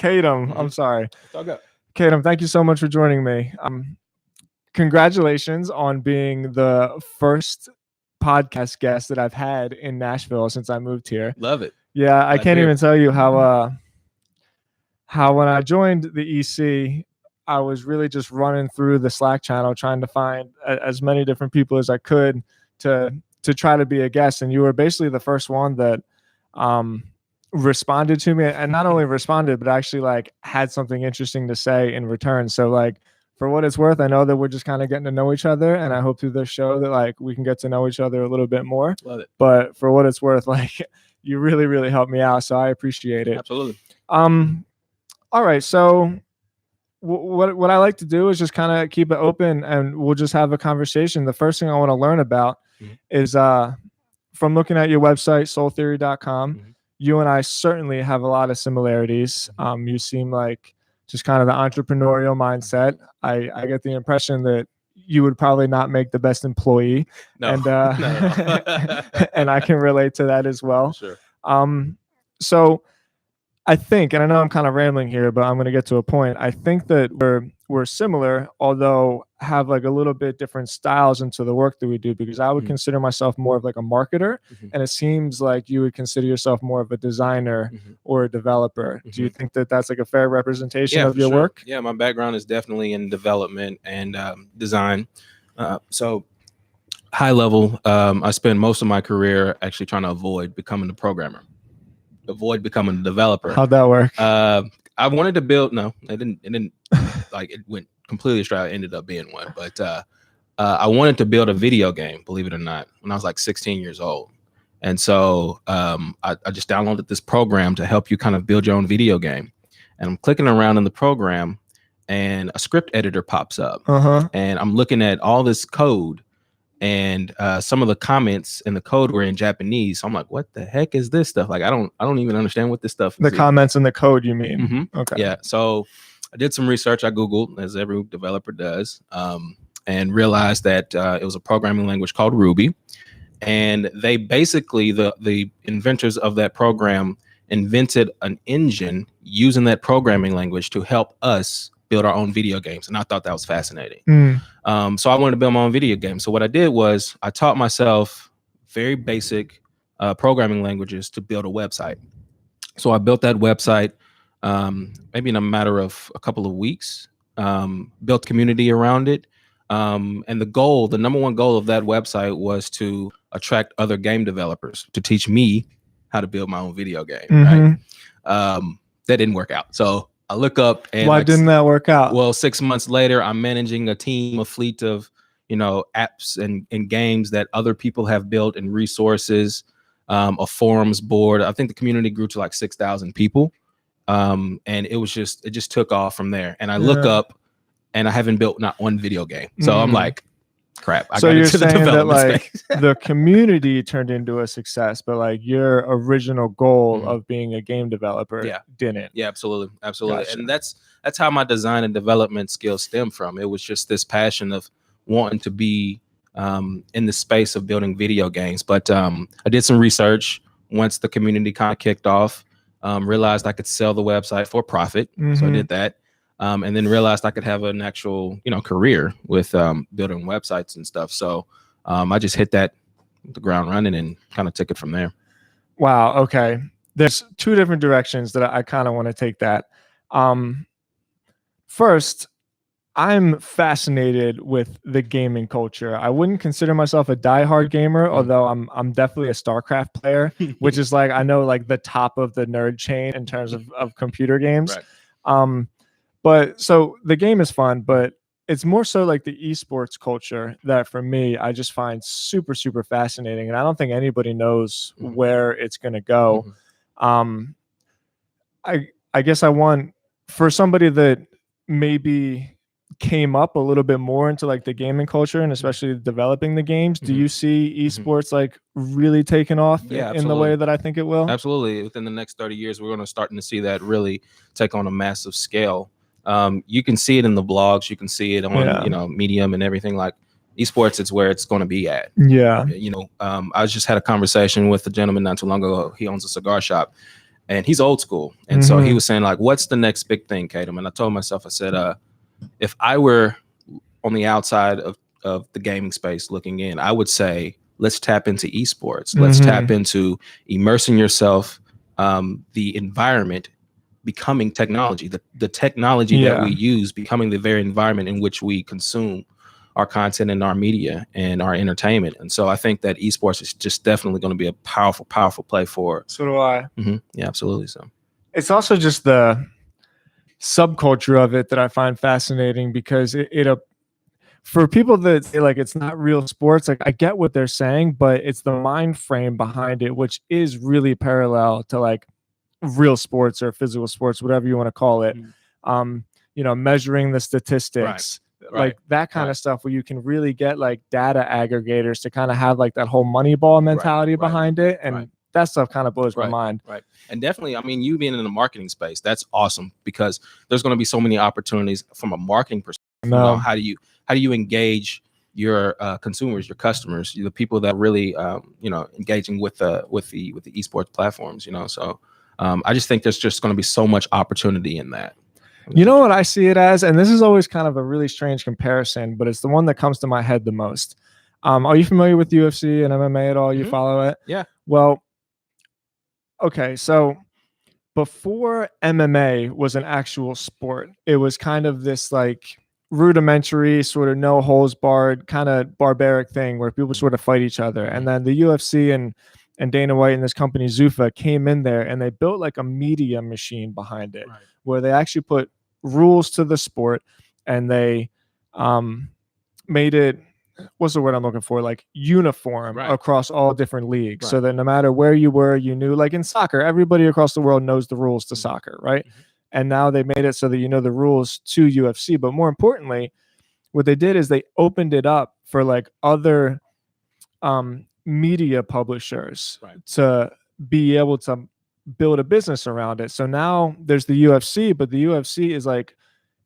Kadeem, I'm sorry. It's all good. Kadeem, thank you so much for joining me. Congratulations on being the first podcast guest that I've had in Nashville since I moved here. Love it. Yeah, I can't even tell you how when I joined the EC, I was really just running through the Slack channel trying to find as many different people as I could to try to be a guest, and you were basically the first one that responded to me, and not only responded but actually like had something interesting to say in return. So like, for what it's worth, I know that we're just kind of getting to know each other, and I hope through this show that like we can get to know each other a little bit more. Love it. But for what it's worth, like you really, really helped me out, so I appreciate it. Absolutely. All right, so what I like to do is just kind of keep it open, and we'll just have a conversation. The first thing I want to learn about is from looking at your website, soultheory.com. You and I certainly have a lot of similarities. You seem like just kind of the entrepreneurial mindset. I get the impression that you would probably not make the best employee. No. And No. and I can relate to that as well. Sure. So I think, and I know I'm kind of rambling here, but I'm going to get to a point. I think that we're similar, although have like a little bit different styles into the work that we do, because I would consider myself more of like a marketer, and it seems like you would consider yourself more of a designer or a developer. Do you think that that's like a fair representation of your work? Yeah, my background is definitely in development and design. So high level, I spent most of my career actually trying to avoid becoming a programmer. Avoid becoming a developer. How'd that work? I wanted to build. No, it didn't like it went completely astray. I ended up being one, but I wanted to build a video game, believe it or not, when I was like 16 years old. And so I just downloaded this program to help you kind of build your own video game. And I'm clicking around in the program, and a script editor pops up, and I'm looking at all this code. And some of the comments in the code were in Japanese. So I'm like, what the heck is this stuff? Like, I don't even understand what this stuff is. The comments in the code, you mean? Okay. Yeah. So I did some research. I Googled, as every developer does, and realized that it was a programming language called Ruby. And they basically, the inventors of that program invented an engine using that programming language to help us build our own video games. And I thought that was fascinating. So I wanted to build my own video game. So what I did was I taught myself very basic programming languages to build a website. So I built that website maybe in a matter of a couple of weeks, built community around it. And the number one goal of that website was to attract other game developers to teach me how to build my own video game. Right? That didn't work out. So I look up, and why didn't that work out? Well, 6 months later, I'm managing a team, a fleet of, apps and games that other people have built, and resources, a forums board. I think the community grew to like 6,000 people. And it just took off from there. And I look up, and I haven't built not one video game. So I'm like, crap. So you're saying that like the community turned into a success, but like your original goal of being a game developer didn't. Yeah, absolutely. Gotcha. And that's how my design and development skills stem from. It was just this passion of wanting to be in the space of building video games. But I did some research once the community kind of kicked off, realized I could sell the website for profit. So I did that. And then realized I could have an actual, career with building websites and stuff. So I just hit the ground running and kind of took it from there. Wow. Okay. There's two different directions that I kind of want to take that. First, I'm fascinated with the gaming culture. I wouldn't consider myself a diehard gamer, although I'm definitely a StarCraft player, which is like, I know like the top of the nerd chain in terms of computer games. Right. But so the game is fun, but it's more so like the esports culture that for me, I just find super, super fascinating. And I don't think anybody knows where it's going to go. I guess I want, for somebody that maybe came up a little bit more into like the gaming culture and especially developing the games, do you see esports like really taking off in the way that I think it will? Absolutely. Within the next 30 years, we're going to start to see that really take on a massive scale. You can see it in the blogs, you can see it on Medium and everything. Like esports, it's where it's going to be at. Yeah. I just had a conversation with a gentleman not too long ago. He owns a cigar shop, and he's old school. And so he was saying like, what's the next big thing, Kadeem? And I told myself, I said, if I were on the outside of the gaming space looking in, I would say, let's tap into esports. Let's tap into immersing yourself, the environment becoming technology, the technology that we use becoming the very environment in which we consume our content and our media and our entertainment. And so I think that esports is just definitely going to be a powerful, powerful play for it. So do I. Yeah, absolutely. So it's also just the subculture of it that I find fascinating, because it for people that say like it's not real sports, like I get what they're saying, but it's the mind frame behind it, which is really parallel to like real sports or physical sports, whatever you want to call it. Measuring the statistics, like that kind of stuff, where you can really get like data aggregators to kind of have like that whole Moneyball mentality behind it. And that stuff kind of blows my mind. And definitely, I mean, you being in the marketing space, that's awesome, because there's going to be so many opportunities from a marketing perspective. How do you engage your consumers, your customers, the people that are really engaging with the esports platforms, so I just think there's just going to be so much opportunity in that. You know what I see it as, and this is always kind of a really strange comparison, but it's the one that comes to my head the most. Are you familiar with UFC and MMA at all? You follow it? Yeah. Well, okay, so before MMA was an actual sport, it was kind of this like rudimentary, sort of no holes barred, kind of barbaric thing where people sort of fight each other. And then the UFC and Dana White and this company Zuffa came in there and they built like a media machine behind it, where they actually put rules to the sport, and they made it, what's the word I'm looking for, like uniform across all different leagues, so that no matter where you were, you knew. Like in soccer, everybody across the world knows the rules to soccer, right? And now they made it so that you know the rules to UFC. But more importantly, what they did is they opened it up for like other media publishers to be able to build a business around it. So now there's the UFC, but the UFC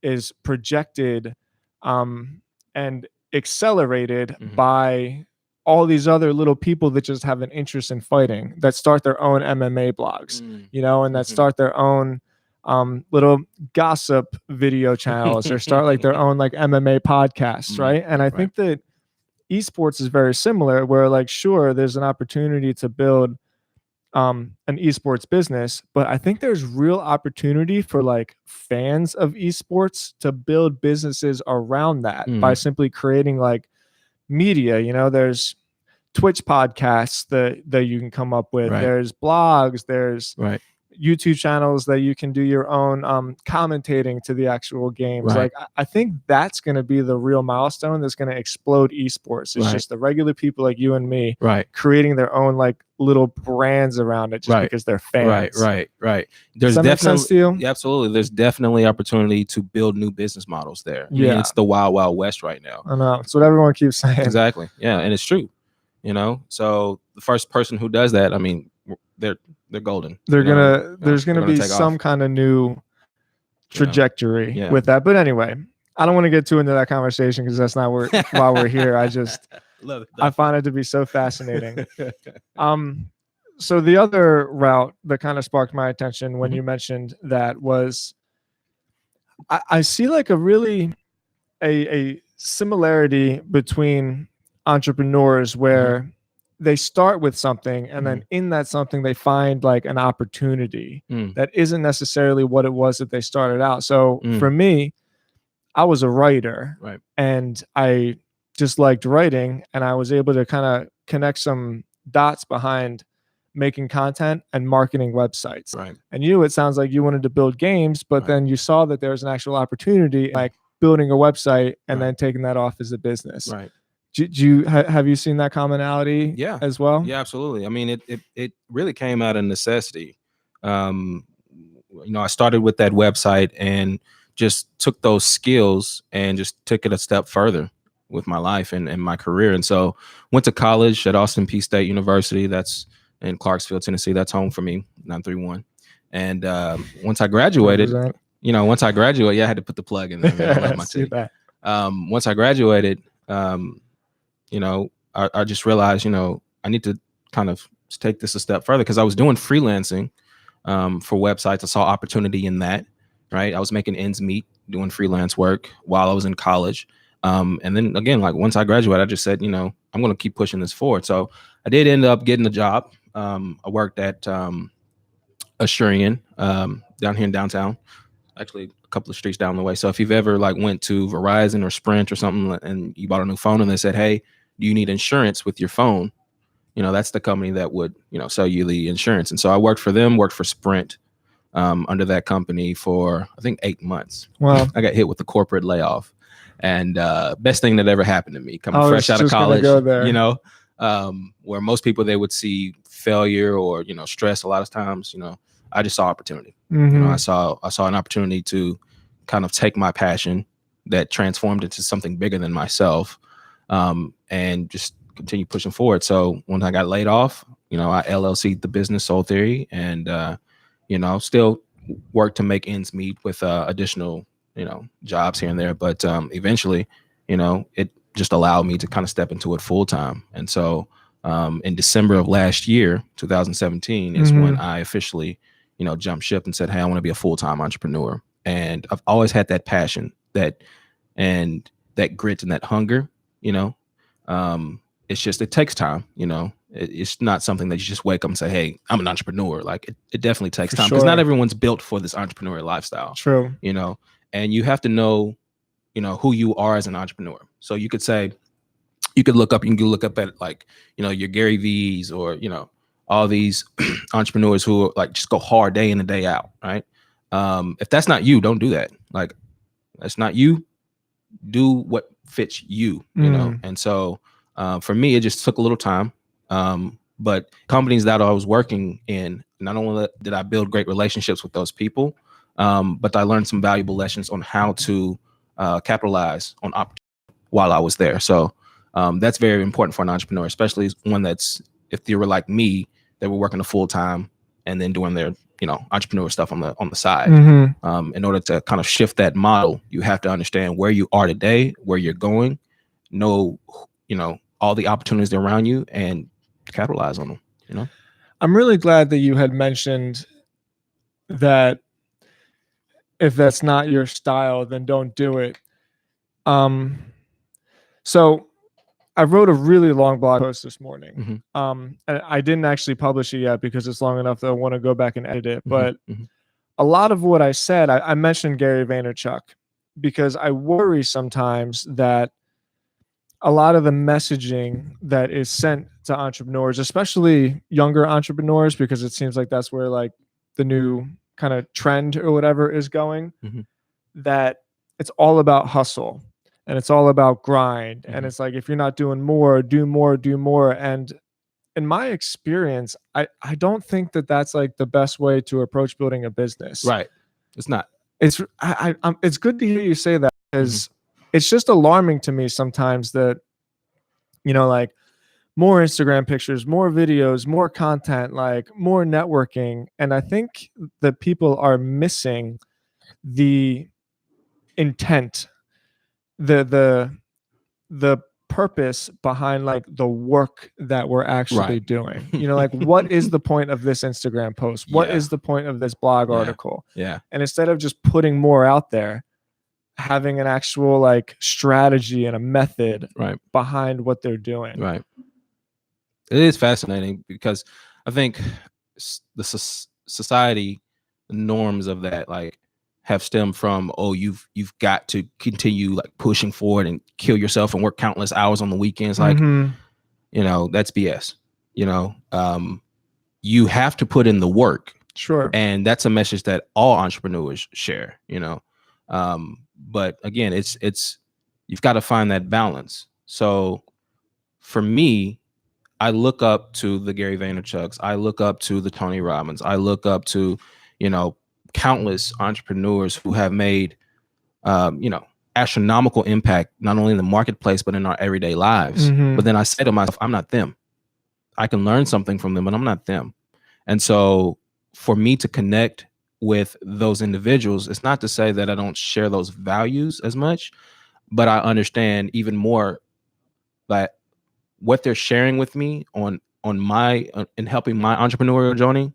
is projected and accelerated by all these other little people that just have an interest in fighting, that start their own MMA blogs, and that start their own little gossip video channels, or start like their own like MMA podcasts, right? And I think that esports is very similar, where like, sure, there's an opportunity to build an esports business, but I think there's real opportunity for like fans of esports to build businesses around that by simply creating like media. There's Twitch podcasts that you can come up with. There's blogs, there's YouTube channels that you can do your own commentating to the actual games. Like I think that's going to be the real milestone that's going to explode esports. It's just the regular people like you and me creating their own like little brands around it just because they're fans. There's Does that make sense to you? Yeah, absolutely. There's definitely opportunity to build new business models there. I mean, it's the wild, wild west right now. I know. It's what everyone keeps saying. Exactly. Yeah, and it's true. So the first person who does that, I mean, they're golden. There's gonna be some kind of new trajectory with that. But anyway, I don't want to get too into that conversation, because that's not why we're here. I find it to be so fascinating. So the other route that kind of sparked my attention when you mentioned that was, I see like a similarity between entrepreneurs, where they start with something, and then in that something they find like an opportunity that isn't necessarily what it was that they started out. So for me, I was a writer, and I just liked writing, and I was able to kind of connect some dots behind making content and marketing websites. And it sounds like you wanted to build games, but then you saw that there was an actual opportunity like building a website and then taking that off as a business. Have you seen that commonality as well? Yeah, absolutely. I mean, it really came out of necessity. I started with that website and just took those skills and just took it a step further with my life and my career. And so went to college at Austin Peay State University. That's in Clarksville, Tennessee. That's home for me, 931. And once I graduated, I had to put the plug in there. I see that. Once I graduated, I just realized, I need to kind of take this a step further, because I was doing freelancing for websites. I saw opportunity in that, right? I was making ends meet doing freelance work while I was in college. And then again, like once I graduated, I just said, I'm going to keep pushing this forward. So I did end up getting a job. I worked at Assurian down here in downtown, actually a couple of streets down the way. So if you've ever like went to Verizon or Sprint or something and you bought a new phone and they said, hey, do you need insurance with your phone? That's the company that would, sell you the insurance. And so I worked for them, worked for Sprint under that company for, I think, 8 months. Wow. I got hit with the corporate layoff, and best thing that ever happened to me coming I was fresh out of just gonna college, go there. where most people, they would see failure or, stress a lot of times, I just saw opportunity. Mhm. I saw an opportunity to kind of take my passion that transformed into something bigger than myself, and just continue pushing forward. So when I got laid off, I LLC'd the business Soul Theory, and still work to make ends meet with additional jobs here and there. But eventually, it just allowed me to kind of step into it full time. And so in December of last year, 2017, is when I officially jumped ship and said, hey, I want to be a full-time entrepreneur. And I've always had that passion, that grit and that hunger. It's just, it takes time. It's not something that you just wake up and say, hey, I'm an entrepreneur. Like it definitely takes time, because not everyone's built for this entrepreneurial lifestyle. True. And you have to know who you are as an entrepreneur. So you could say, you can look up at like, your Gary V's or, all these entrepreneurs who are like, just go hard day in and day out. Right. If that's not you, don't do that. Like, that's not you. Do what fits you, And so for me, it just took a little time. But companies that I was working in, not only did I build great relationships with those people, but I learned some valuable lessons on how to capitalize on opportunity while I was there. So that's very important for an entrepreneur, especially one that's, if they were like me, they were working a full time and then doing their entrepreneur stuff on the side. In order to kind of shift that model, you have to understand where you are today, where you're going, know all the opportunities around you, and capitalize on them. I'm really glad that you had mentioned that if that's not your style, then don't do it. So I wrote a really long blog post this morning. And I didn't actually publish it yet because it's long enough that I want to go back and edit it. But a lot of what I said, I mentioned Gary Vaynerchuk, because I worry sometimes that a lot of the messaging that is sent to entrepreneurs, especially younger entrepreneurs, because it seems like that's where like the new kind of trend or whatever is going, that it's all about hustle and it's all about grind. And it's like, if you're not doing more, do more, do more. And in my experience, I don't think that that's like the best way to approach building a business. Right. It's not. It's it's good to hear you say that, because it's just alarming to me sometimes that, like more Instagram pictures, more videos, more content, like more networking. And I think that people are missing the intent, the purpose behind like the work that we're actually doing. Like what is the point of this Instagram post? What is the point of this blog article? Yeah. And instead of just putting more out there, having an actual like strategy and a method behind what they're doing. Right. It is fascinating, because I think the society, the norms of that, like, have stemmed from, oh, you've got to continue like pushing forward and kill yourself and work countless hours on the weekends. Like, that's BS. You have to put in the work. Sure. And that's a message that all entrepreneurs share, but again, it's you've got to find that balance. So for me, I look up to the Gary Vaynerchuks. I look up to the Tony Robbins. I look up to, countless entrepreneurs who have made, astronomical impact, not only in the marketplace, but in our everyday lives. But then I say to myself, I'm not them. I can learn something from them, but I'm not them. And so for me to connect with those individuals, it's not to say that I don't share those values as much, but I understand even more that what they're sharing with me on my in helping my entrepreneurial journey,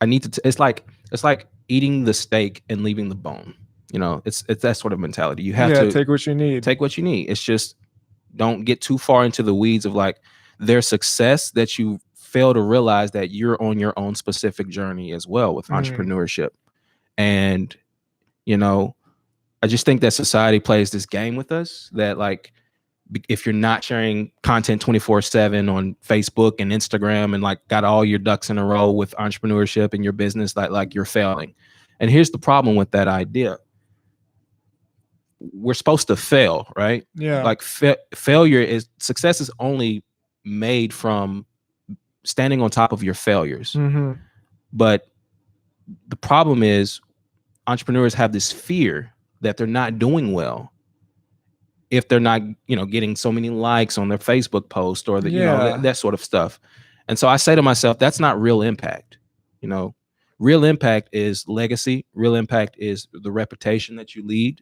I need to, it's like eating the steak and leaving the bone. You know, it's that sort of mentality. You have to take what you need. take what you need. It's just, don't get too far into the weeds of like their success that you fail to realize that you're on your own specific journey as well with entrepreneurship. And, you know, I just think that society plays this game with us that like, if you're not sharing content 24/7 on Facebook and Instagram and like got all your ducks in a row with entrepreneurship and your business, like you're failing. And here's the problem with that idea. We're supposed to fail, right? Yeah. Like failure is, success is only made from standing on top of your failures. But the problem is entrepreneurs have this fear that they're not doing well if they're not, you know, getting so many likes on their Facebook post or the, you know, that sort of stuff. And so I say to myself, that's not real impact. You know, real impact is legacy. Real impact is the reputation that you lead,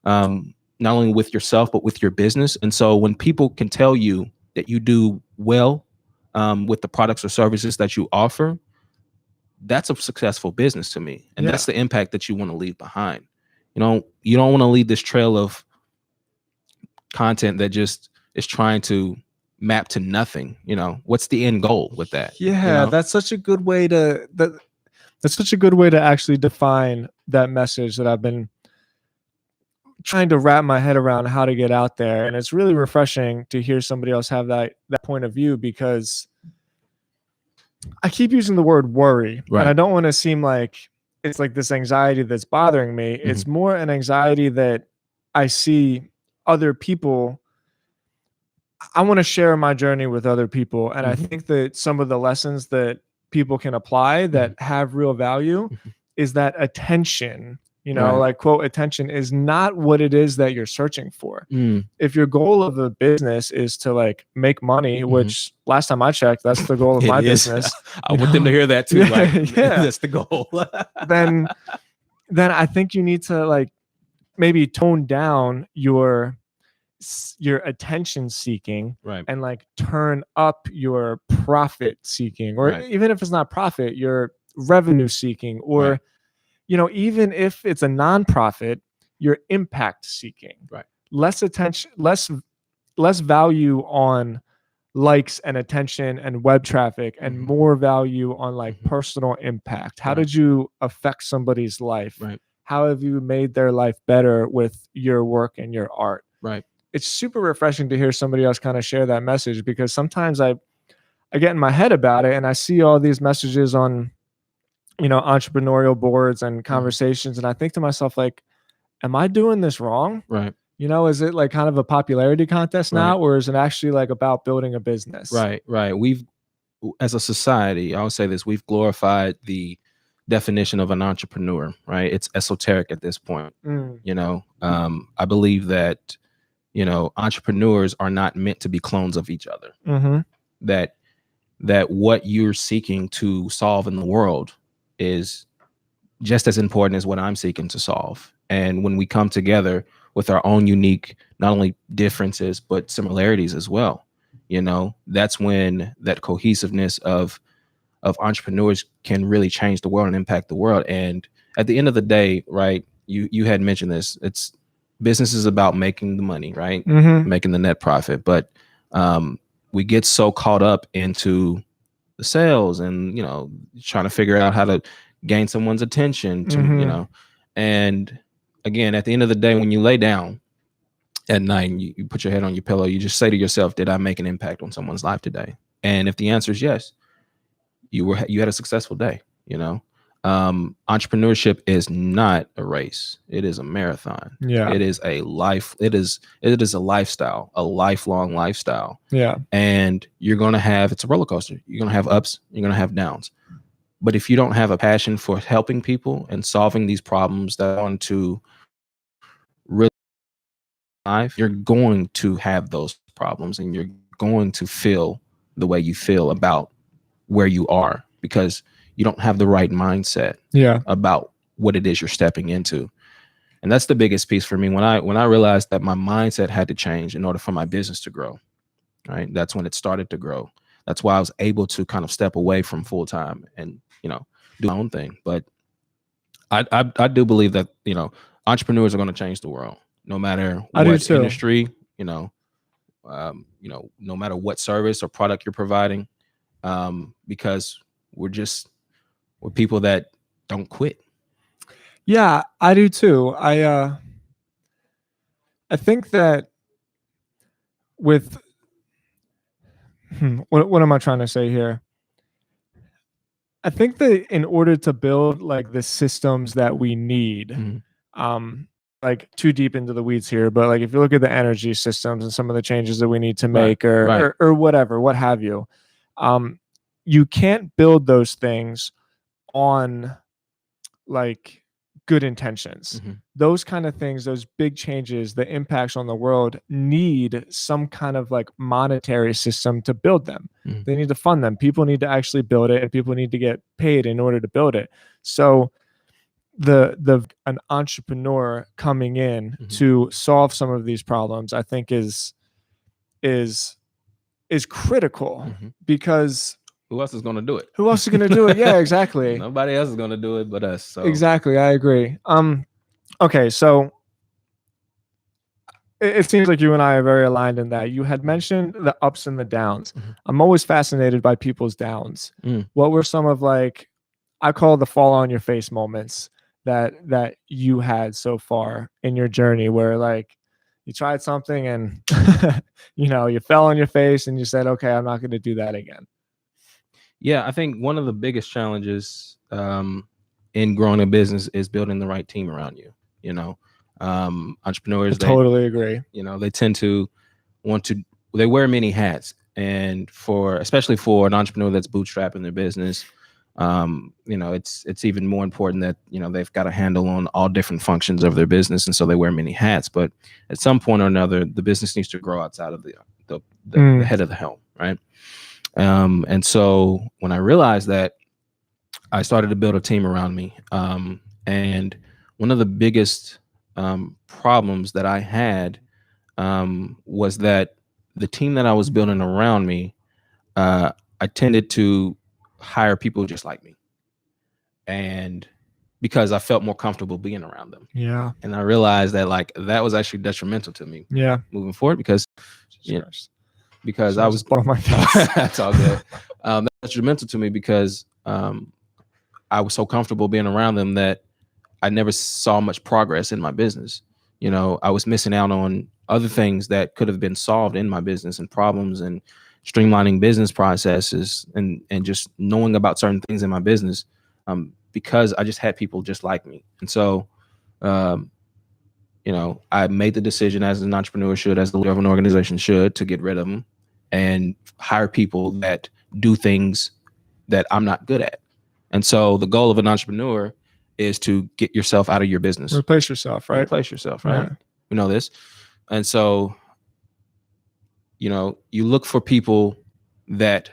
not only with yourself, but with your business. And so when people can tell you that you do well with the products or services that you offer, that's a successful business to me. And that's the impact that you want to leave behind. You know, you don't want to leave this trail of content that just is trying to map to nothing. You know, what's the end goal with that? Yeah, you know? that's such a good way to that's such a good way to actually define that message that I've been trying to wrap my head around how to get out there. And it's really refreshing to hear somebody else have that point of view, because I keep using the word worry, and I don't want to seem like it's like this anxiety that's bothering me. It's more an anxiety that I see other people. I want to share my journey with other people. And I think that some of the lessons that people can apply that have real value is that attention, you know, like quote, attention is not what it is that you're searching for. If your goal of a business is to like make money, which last time I checked, that's the goal of my business. I want them to hear that too. Like, that's the goal. then I think you need to like maybe tone down your attention seeking, and like turn up your profit seeking, or even if it's not profit, your revenue seeking, or you know, even if it's a nonprofit, your impact seeking. Less attention, less value on likes and attention and web traffic, and more value on like personal impact. How did you affect somebody's life? How have you made their life better with your work and your art? It's super refreshing to hear somebody else kind of share that message, because sometimes I get in my head about it and I see all these messages on, you know, entrepreneurial boards and conversations, and I think to myself, like, am I doing this wrong? You know, is it like kind of a popularity contest now, or is it actually like about building a business? We've, as a society, I would say this, we've glorified the definition of an entrepreneur, right? It's esoteric at this point. You know, I believe that, you know, entrepreneurs are not meant to be clones of each other. That what you're seeking to solve in the world is just as important as what I'm seeking to solve. And when we come together with our own unique, not only differences, but similarities as well, you know, that's when that cohesiveness of entrepreneurs can really change the world and impact the world. And at the end of the day, right, you had mentioned this, it's business is about making the money, right? Making the net profit. But we get so caught up into the sales and, you know, trying to figure out how to gain someone's attention to, you know, and again, at the end of the day, when you lay down at night and you put your head on your pillow, you just say to yourself, did I make an impact on someone's life today? And if the answer is yes, you had a successful day, you know. Entrepreneurship is not a race. It is a marathon. It is a life. It is a lifestyle, a lifelong lifestyle. And you're going to have, it's a roller coaster. You're going to have ups, you're going to have downs. But if you don't have a passion for helping people and solving these problems that want to really life, you're going to have those problems, and you're going to feel the way you feel about where you are, because you don't have the right mindset about what it is you're stepping into. And that's the biggest piece for me. When I realized that my mindset had to change in order for my business to grow, right? That's when it started to grow. That's why I was able to kind of step away from full time and, you know, do my own thing. But I do believe that, entrepreneurs are going to change the world, no matter I do what too. industry, no matter what service or product you're providing, because we're people that don't quit. Yeah, I do too. I think that with what am I trying to say here? I think that in order to build like the systems that we need, Mhm. like too deep into the weeds here, but like if you look at the energy systems and some of the changes that we need to Right, make or right. or whatever, what have you, you can't build those things on like good intentions. Mhm. Those kind of things, those big changes, the impacts on the world need some kind of like monetary system to build them. Mhm. They need to fund them. People need to actually build it and people need to get paid in order to build it. So the an entrepreneur coming in Mhm. to solve some of these problems, I think is critical Mhm. because Who else is going to do it? who else is going to do it? Yeah, exactly. Nobody else is going to do it but us. So Exactly. I agree. Okay, so it seems like you and I are very aligned in that. You had mentioned the ups and the downs. Mhm. I'm always fascinated by people's downs. Mm. What were some of like I call the fall on your face moments that you had so far in your journey where like you tried something and you fell on your face and you said, okay, I'm not going to do that again. Yeah, I think one of the biggest challenges in growing a business is building the right team around you. I Entrepreneurs, totally agree. they tend to they wear many hats, and especially for an entrepreneur that's bootstrapping their business, it's even more important that they've got a handle on all different functions of their business, and so they wear many hats. But at some point or another, the business needs to grow outside of the head of the helm, right? And so when I realized that, I started to build a team around me. And one of the biggest problems that I had was that the team that I was building around me, I tended to hire people just like me. And because I felt more comfortable being around them. Yeah. And I realized that like that was actually detrimental to me Yeah. moving forward because because I was on my face. that's all good. That's detrimental to me because I was so comfortable being around them that I never saw much progress in my business. I was missing out on other things that could have been solved in my business and problems and streamlining business processes and just knowing about certain things in my business because I just had people just like me. And so, I made the decision as an entrepreneur should, as the leader of an organization should, to get rid of them and hire people that do things that I'm not good at. And so the goal of an entrepreneur is to get yourself out of your business. Replace yourself, right? Replace yourself, right? Yeah. We know this. And so, you look for people that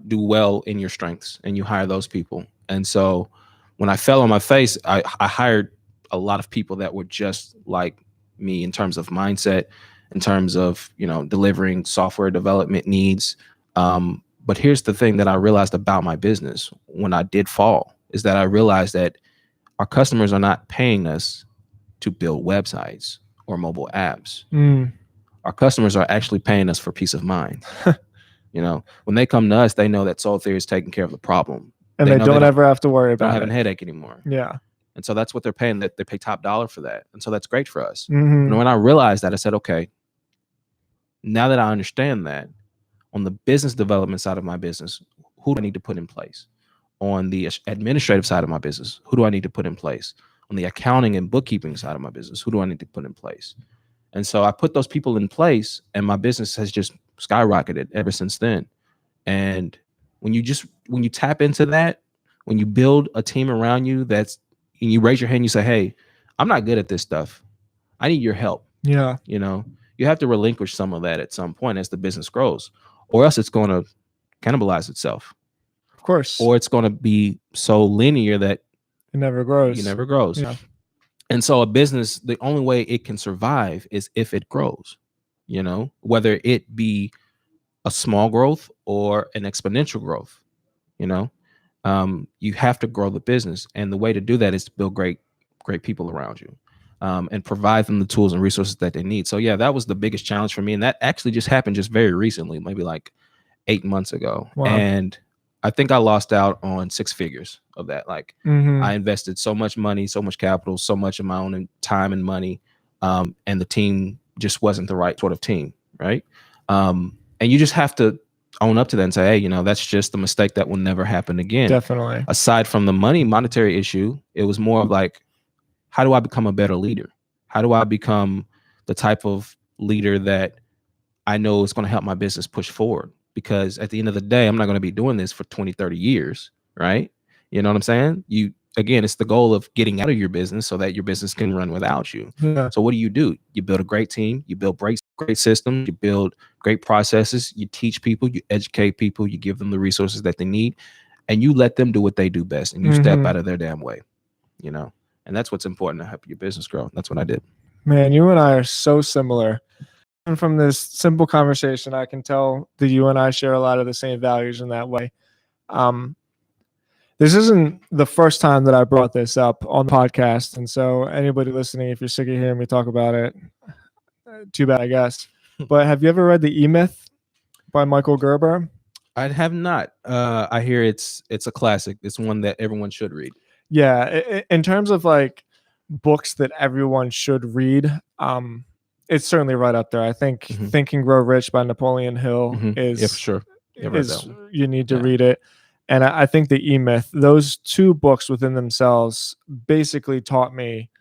do well in your strengths and you hire those people. And so when I fell on my face, I hired a lot of people that were just like me in terms of mindset, in terms of, delivering software development needs. But here's the thing that I realized about my business when I did fall is that I realized that our customers are not paying us to build websites or mobile apps. Our customers are actually paying us for peace of mind. When they come to us, they know that Soul Theory is taking care of the problem. And they don't ever have to worry Don't about have a it. headache anymore. Yeah. And so that's what they're paying. That they pay top dollar for that. And so that's great for us. Mhm. And when I realized that, I said, okay, now that I understand that, on the business development side of my business, who do I need to put in place? On the administrative side of my business, who do I need to put in place? On the accounting and bookkeeping side of my business, who do I need to put in place? And so I put those people in place, and my business has just skyrocketed ever since then. And when you tap into that, when you build a team around you and you raise your hand, you say, hey, I'm not good at this stuff. I need your help. Yeah. You have to relinquish some of that at some point as the business grows, or else it's going to cannibalize itself. Of course. Or it's going to be so linear that it never grows. It never grows. Yeah. And so a business, the only way it can survive is if it grows, whether it be a small growth or an exponential growth, you have to grow the business. And the way to do that is to build great people around you, and provide them the tools and resources that they need. So yeah, that was the biggest challenge for me. And that actually just happened just very recently, maybe like 8 months ago. Wow. And I think I lost out on 6 figures of that. Like I invested so much money, so much capital, so much of my own time and money. And the team just wasn't the right sort of team. Right. And you just have to own up to that and say, hey, that's just a mistake that will never happen again. Definitely. Aside from the monetary issue, it was more of like, how do I become a better leader? How do I become the type of leader that I know is going to help my business push forward? Because at the end of the day, I'm not going to be doing this for 20, 30 years, right? You know what I'm saying? Again, it's the goal of getting out of your business so that your business can run without you. Yeah. So what do? You build a great team, you build great systems, you build great processes, you teach people, you educate people, you give them the resources that they need, and you let them do what they do best, and you step out of their damn way, and that's what's important to help your business grow. That's what I did. Man, you and I are so similar. And from this simple conversation, I can tell that you and I share a lot of the same values in that way. This isn't the first time that I brought this up on the podcast. And so anybody listening, if you're sick of hearing me talk about it, too bad, I guess. But have you ever read The E-Myth by Michael Gerber? I have not. I hear it's a classic. It's one that everyone should read. Yeah. In terms of like books that everyone should read, it's certainly right up there. I think Think and Grow Rich by Napoleon Hill is, yeah, for sure. You need to read it. And I think the E-Myth, those 2 books within themselves basically taught me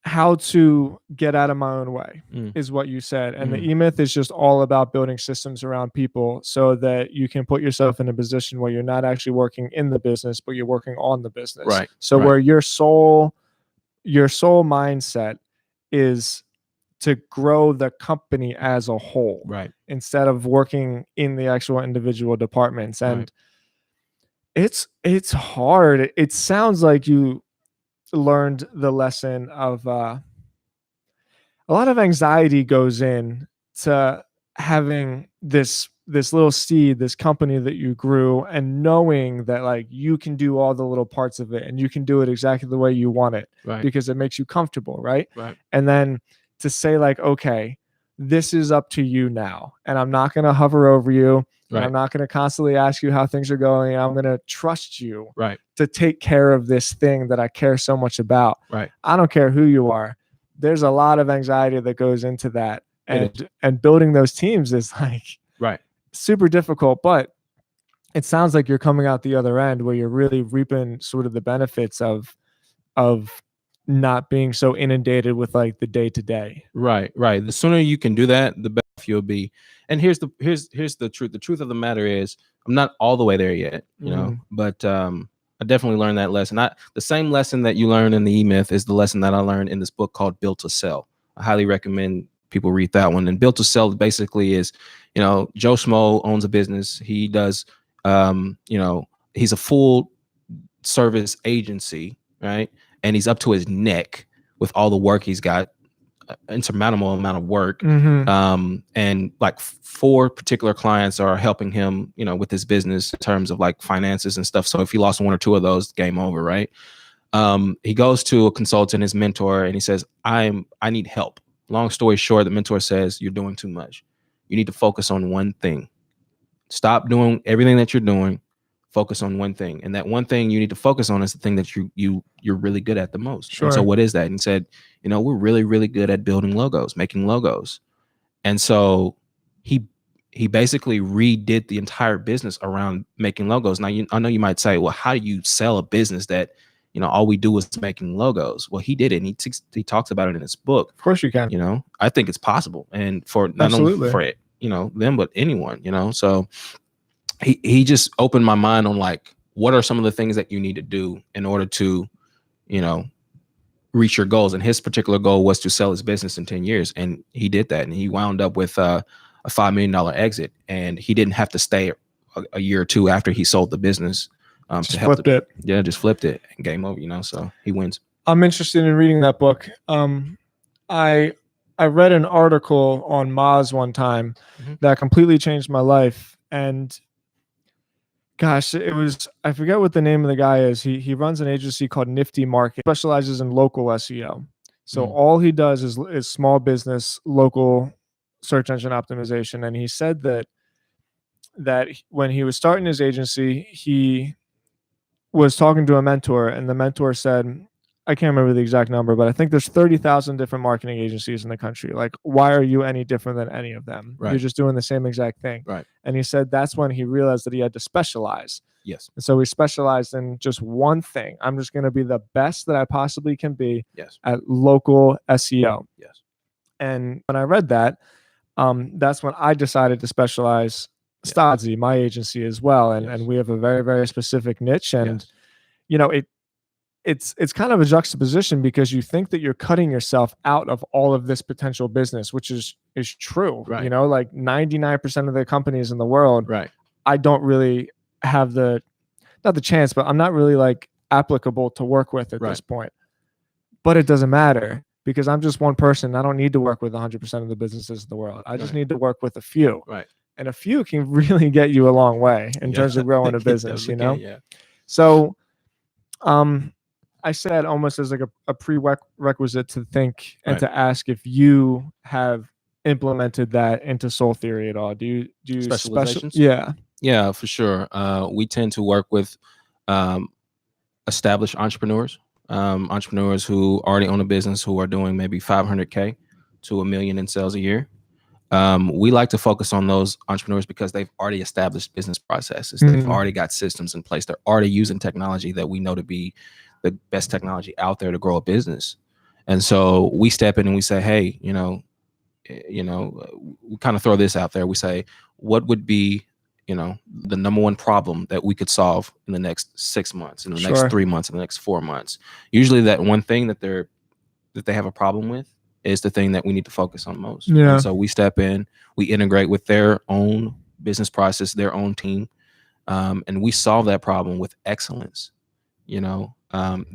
how to get out of my own way, is what you said. And the E-Myth is just all about building systems around people so that you can put yourself in a position where you're not actually working in the business, but you're working on the business. Right. So where your soul mindset is to grow the company as a whole, right, instead of working in the actual individual departments. And it's hard. It sounds like you learned the lesson of a lot of anxiety goes in to having this little seed, this company that you grew, and knowing that like you can do all the little parts of it and you can do it exactly the way you want it, because it makes you comfortable, right? And then to say like, okay, this is up to you now, and I'm not going to hover over you. And I'm not going to constantly ask you how things are going. I'm going to trust you to take care of this thing that I care so much about. I don't care who you are. There's a lot of anxiety that goes into that. And building those teams is like super difficult, but it sounds like you're coming out the other end where you're really reaping sort of the benefits of not being so inundated with like the day to day. Right. The sooner you can do that, the better you'll be. And here's the truth. The truth of the matter is, I'm not all the way there yet, but I definitely learned that lesson. The same lesson that you learn in the E-Myth is the lesson that I learned in this book called Built to Sell. I highly recommend people read that one. And Built to Sell basically is, Joe Schmo owns a business. He does, he's a full service agency, right? And he's up to his neck with all the work he's got, insurmountable amount of work. And like 4 particular clients are helping him, with his business in terms of like finances and stuff. So if he lost 1 or 2 of those, game over, right? He goes to a consultant, his mentor, and he says, I need help. Long story short, the mentor says, you're doing too much. You need to focus on one thing. Stop doing everything that you're doing. Focus on one thing, and that one thing you need to focus on is the thing that you're really good at the most. Sure. And so what is that? And he said, we're really, really good at building logos, making logos. And so he basically redid the entire business around making logos. Now, I know you might say, well, how do you sell a business that, all we do is making logos? Well, he did it, and he talks about it in his book. Of course you can. I think it's possible. And for not only for it, them, but anyone, so he just opened my mind on like, what are some of the things that you need to do in order to, reach your goals. And his particular goal was to sell his business in 10 years. And he did that. And he wound up with a $5 million exit. And he didn't have to stay a year or 2 after he sold the business. Just flipped it. Yeah, just flipped it and game over, so he wins. I'm interested in reading that book. I I read an article on Moz one time that completely changed my life. And gosh, it was, I forget what the name of the guy is. He runs an agency called Nifty Market, specializes in local SEO. So all he does is small business, local search engine optimization. And he said that when he was starting his agency, he was talking to a mentor, and the mentor said, I can't remember the exact number, but I think there's 30,000 different marketing agencies in the country. Like, why are you any different than any of them? Right. You're just doing the same exact thing. Right. And he said that's when he realized that he had to specialize. Yes. And so he specialized in just one thing. I'm just going to be the best that I possibly can be at local SEO. Yes. And when I read that, that's when I decided to specialize Stodzy, my agency as well. And we have a very, very specific niche. And, you know, it's kind of a juxtaposition, because you think that you're cutting yourself out of all of this potential business, which is true. Right. You know, like 99% of the companies in the world, right. I don't really have not the chance, but I'm not really like applicable to work with at this point. But it doesn't matter, because I'm just one person. I don't need to work with 100% of the businesses in the world. I just need to work with a few. Right. And a few can really get you a long way in terms of growing a business, you know? So, I said almost as like a prerequisite to think and to ask if you have implemented that into Soul Theory at all. Do you Specializations? Yeah, for sure. We tend to work with established entrepreneurs, entrepreneurs who already own a business, who are doing maybe 500K to $1 million in sales a year. We like to focus on those entrepreneurs because they've already established business processes. They've already got systems in place. They're already using technology that we know to be the best technology out there to grow a business. And so we step in and we say, hey, we kind of throw this out there. We say, what would be, the number one problem that we could solve in the next 6 months, in the next 3 months, in the next 4 months? Usually that one thing that they have a problem with is the thing that we need to focus on most. Yeah. And so we step in, we integrate with their own business process, their own team, and we solve that problem with excellence.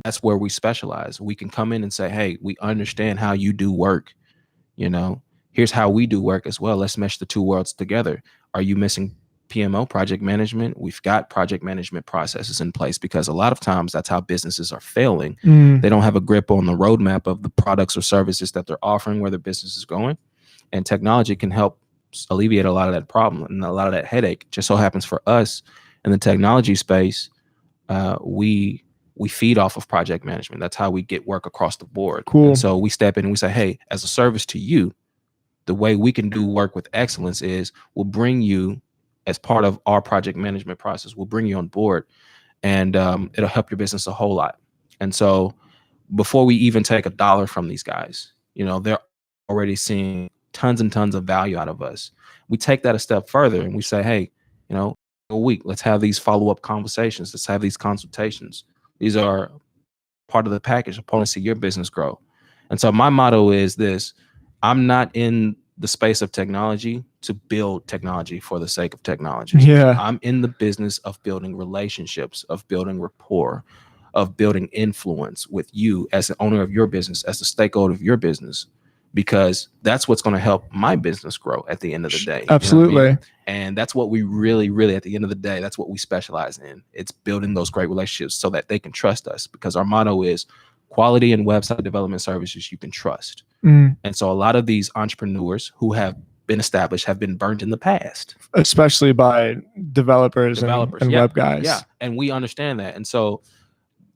That's where we specialize. We can come in and say, hey, we understand how you do work. Here's how we do work as well. Let's mesh the two worlds together. Are you missing PMO, project management? We've got project management processes in place, because a lot of times that's how businesses are failing. They don't have a grip on the roadmap of the products or services that they're offering, where their business is going. And technology can help alleviate a lot of that problem and a lot of that headache. Just so happens for us in the technology space, we feed off of project management. That's how we get work across the board. Cool. And so we step in and we say, hey, as a service to you, the way we can do work with excellence is we'll bring you as part of our project management process. We'll bring you on board, and it'll help your business a whole lot. And so before we even take $1 from these guys, they're already seeing tons and tons of value out of us. We take that a step further and we say, hey, a week, let's have these follow-up conversations. Let's have these consultations. These are part of the package. I want to see your business grow. And so my motto is this: I'm not in the space of technology to build technology for the sake of technology. Yeah. I'm in the business of building relationships, of building rapport, of building influence with you as the owner of your business, as the stakeholder of your business, because that's what's going to help my business grow at the end of the day. Absolutely. You know what I mean? And that's what we really, really, at the end of the day, that's what we specialize in. It's building those great relationships so that they can trust us, because our motto is quality and website development services you can trust. And so a lot of these entrepreneurs who have been established have been burned in the past, especially by developers and web guys. Yeah. And we understand that. And so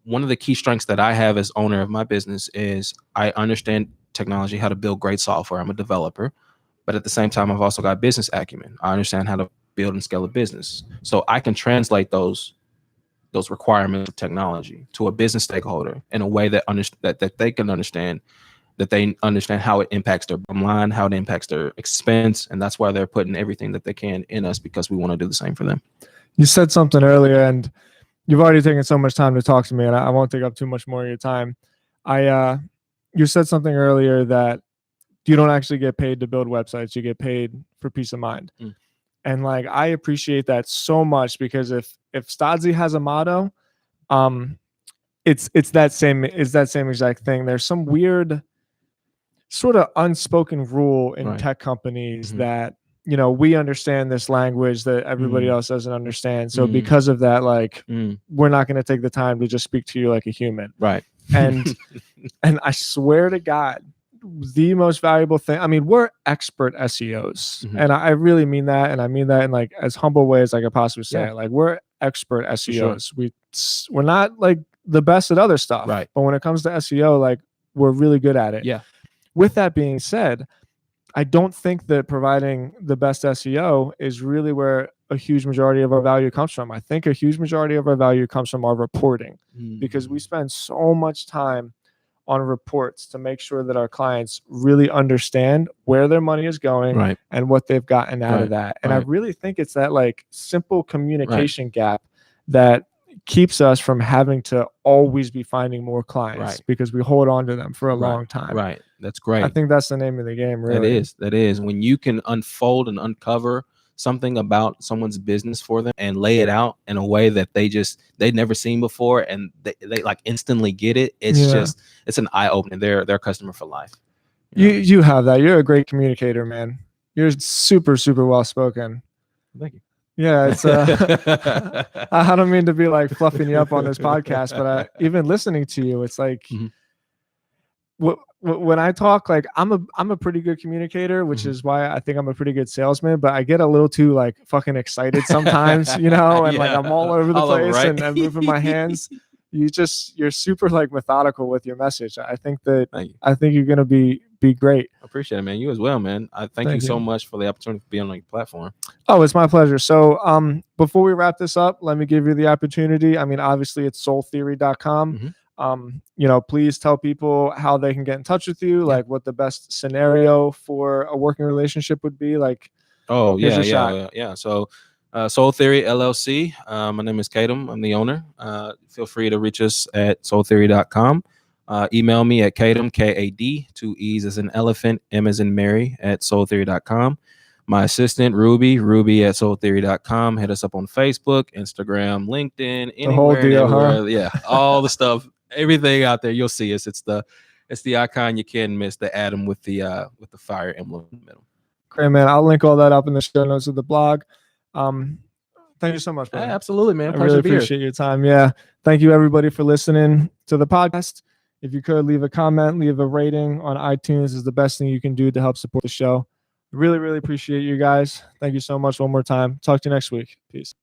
one of the key strengths that I have as owner of my business is I understand technology, how to build great software. I'm a developer, but at the same time, I've also got business acumen. I understand how to build and scale a business. So I can translate those requirements of technology to a business stakeholder in a way that that they can understand, that they understand how it impacts their bottom line, how it impacts their expense. And that's why they're putting everything that they can in us, because we want to do the same for them. You said something earlier, and you've already taken so much time to talk to me, and I won't take up too much more of your time. You said something earlier that you don't actually get paid to build websites. You get paid for peace of mind. And like, I appreciate that so much, because if Stodzy has a motto, it's that same exact thing. There's some weird sort of unspoken rule in Right. tech companies Mhm. that, you know, we understand this language that everybody Mm. else doesn't understand. So Mm. because of that, like, Mm. we're not going to take the time to just speak to you like a human. Right. And and I swear to God, the most valuable thing, I mean, we're expert SEOs. Mhm. And I really mean that. And I mean that in like as humble way as I could possibly say Yeah. it. Like, we're expert For sure. SEOs. We're not like the best at other stuff. Right. But when it comes to SEO, like, we're really good at it. Yeah. With that being said, I don't think that providing the best SEO is really where a huge majority of our value comes from. I think a huge majority of our value comes from our reporting, because we Mhm. spend so much time on reports to make sure that our clients really understand where their money is going Right. and what they've gotten out of Right. that. And I Right. really think it's that like simple Right. communication gap that keeps us from having to always be finding more clients, Right. because we hold on to them for a Right. long time. Right. That's I great. think that's the name of the game, really. That is when you can unfold and uncover something about someone's business for them and lay it out in a way that they'd never seen before, and they like instantly get it. It's Yeah. just, it's an eye opening. They're a customer for life. You have that. You're a great communicator, man. You're super, super well spoken. Thank you. Yeah, it's I don't mean to be like fluffing you up on this podcast, but even listening to you, it's like Mhm. when I talk, like, I'm a pretty good communicator, which Mhm. is why I think I'm a pretty good salesman, but I get a little too like fucking excited sometimes, you know, and like Yeah. I'm all over the All over, place right? and moving my hands. You're super like methodical with your message. I think Thank you. you're gonna be great. I appreciate it, man. You as well, man. I thank you Thank so you. much for the opportunity to be on your platform. Oh, it's my pleasure. So before we wrap this up, let me give you the opportunity. I mean, obviously it's soultheory.com. Mhm. You know, please tell people how they can get in touch with you, Yeah. like what the best scenario for a working relationship would be. Like, Oh, here's yeah, your shot. yeah. So, Soul Theory LLC. My name is Kadeem. I'm the owner. Feel free to reach us at soultheory.com. Email me at Kadeem, KAD, 2 E's as in elephant, M as in Mary, at soultheory.com. My assistant, Ruby at soultheory.com. Hit us up on Facebook, Instagram, LinkedIn, The whole anywhere and deal, huh? everywhere. Yeah, all the stuff, everything out there. You'll see us. It's the icon you can't miss, the atom with the fire emblem in the middle. Great, man. I'll link all that up in the show notes of the blog. Thank you so much, brother. Absolutely, man. I Pleasure really to be here. appreciate your time. Yeah. Thank you, everybody, for listening to the podcast. If you could leave a comment, leave a rating on iTunes is the best thing you can do to help support the show. Really, really appreciate you guys. Thank you so much one more time. Talk to you next week. Peace.